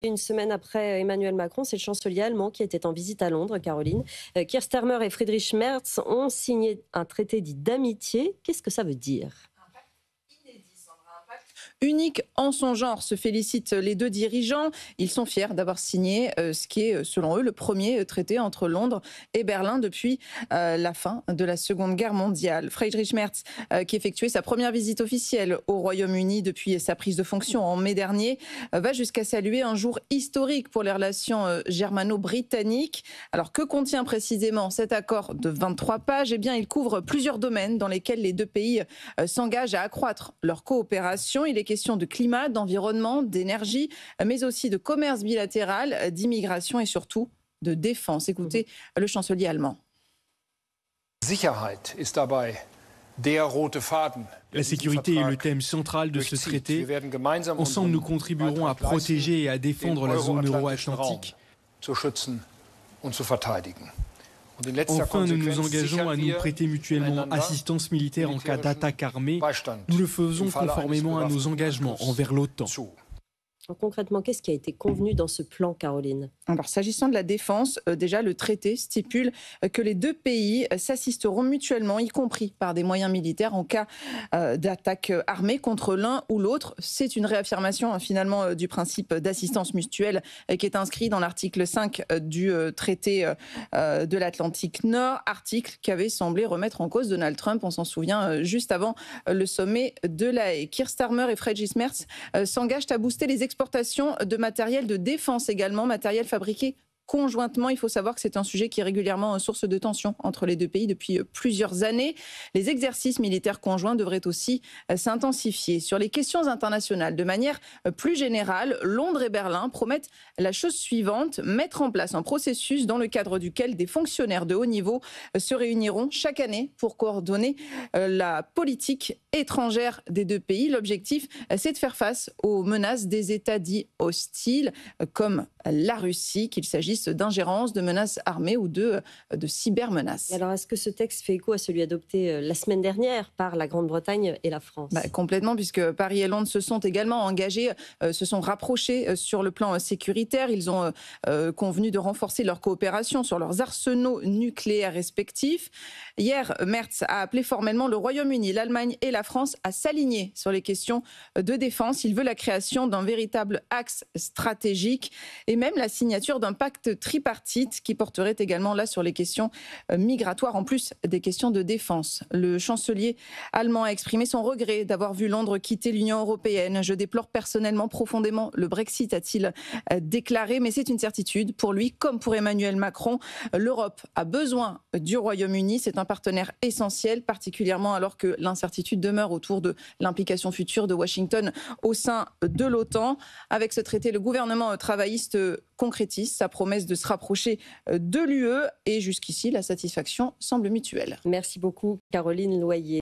Une semaine après Emmanuel Macron, c'est le chancelier allemand qui était en visite à Londres, Caroline. Keir Starmer et Friedrich Merz ont signé un traité dit d'amitié. Qu'est-ce que ça veut dire? Unique en son genre, se félicitent les deux dirigeants. Ils sont fiers d'avoir signé ce qui est, selon eux, le premier traité entre Londres et Berlin depuis la fin de la Seconde Guerre mondiale. Friedrich Merz, qui effectuait sa première visite officielle au Royaume-Uni depuis sa prise de fonction en mai dernier, va jusqu'à saluer un jour historique pour les relations germano-britanniques. Alors, que contient précisément cet accord de 23 pages? Eh bien, il couvre plusieurs domaines dans lesquels les deux pays s'engagent à accroître leur coopération. Il est question de climat, d'environnement, d'énergie, mais aussi de commerce bilatéral, d'immigration et surtout de défense. Écoutez le chancelier allemand. La sécurité est le thème central de ce traité. Ensemble, nous contribuerons à protéger et à défendre la zone euro-atlantique. Enfin, nous nous engageons à nous prêter mutuellement assistance militaire en cas d'attaque armée. Nous le faisons conformément à nos engagements envers l'OTAN. Concrètement, qu'est-ce qui a été convenu dans ce plan, Caroline? Alors, s'agissant de la défense, déjà, le traité stipule que les deux pays s'assisteront mutuellement, y compris par des moyens militaires, en cas d'attaque armée contre l'un ou l'autre. C'est une réaffirmation, finalement, du principe d'assistance mutuelle qui est inscrit dans l'article 5 du traité de l'Atlantique Nord, article qui avait semblé remettre en cause Donald Trump, on s'en souvient, juste avant le sommet de La Haye. Keir Starmer et Friedrich Merz s'engagent à booster les exportations de matériel de défense également, matériel fabriqué conjointement. Il faut savoir que c'est un sujet qui est régulièrement source de tension entre les deux pays depuis plusieurs années. Les exercices militaires conjoints devraient aussi s'intensifier. Sur les questions internationales, de manière plus générale, Londres et Berlin promettent la chose suivante: mettre en place un processus dans le cadre duquel des fonctionnaires de haut niveau se réuniront chaque année pour coordonner la politique étrangère des deux pays. L'objectif, c'est de faire face aux menaces des États dits hostiles, comme la Russie, qu'il s'agisse d'ingérence, de menaces armées ou de cybermenaces. Alors, est-ce que ce texte fait écho à celui adopté la semaine dernière par la Grande-Bretagne et la France? Complètement, puisque Paris et Londres se sont également engagés, se sont rapprochés sur le plan sécuritaire. Ils ont convenu de renforcer leur coopération sur leurs arsenaux nucléaires respectifs. Hier, Merz a appelé formellement le Royaume-Uni, l'Allemagne et la France à s'aligner sur les questions de défense. Il veut la création d'un véritable axe stratégique et même la signature d'un pacte tripartite qui porterait également là sur les questions migratoires, en plus des questions de défense. Le chancelier allemand a exprimé son regret d'avoir vu Londres quitter l'Union européenne. Je déplore personnellement profondément le Brexit, a-t-il déclaré, mais c'est une certitude pour lui comme pour Emmanuel Macron. L'Europe a besoin du Royaume-Uni, c'est un partenaire essentiel, particulièrement alors que l'incertitude demeure autour de l'implication future de Washington au sein de l'OTAN. Avec ce traité, le gouvernement travailliste concrétise sa promesse de se rapprocher de l'UE et jusqu'ici, la satisfaction semble mutuelle. Merci beaucoup, Caroline Loyer.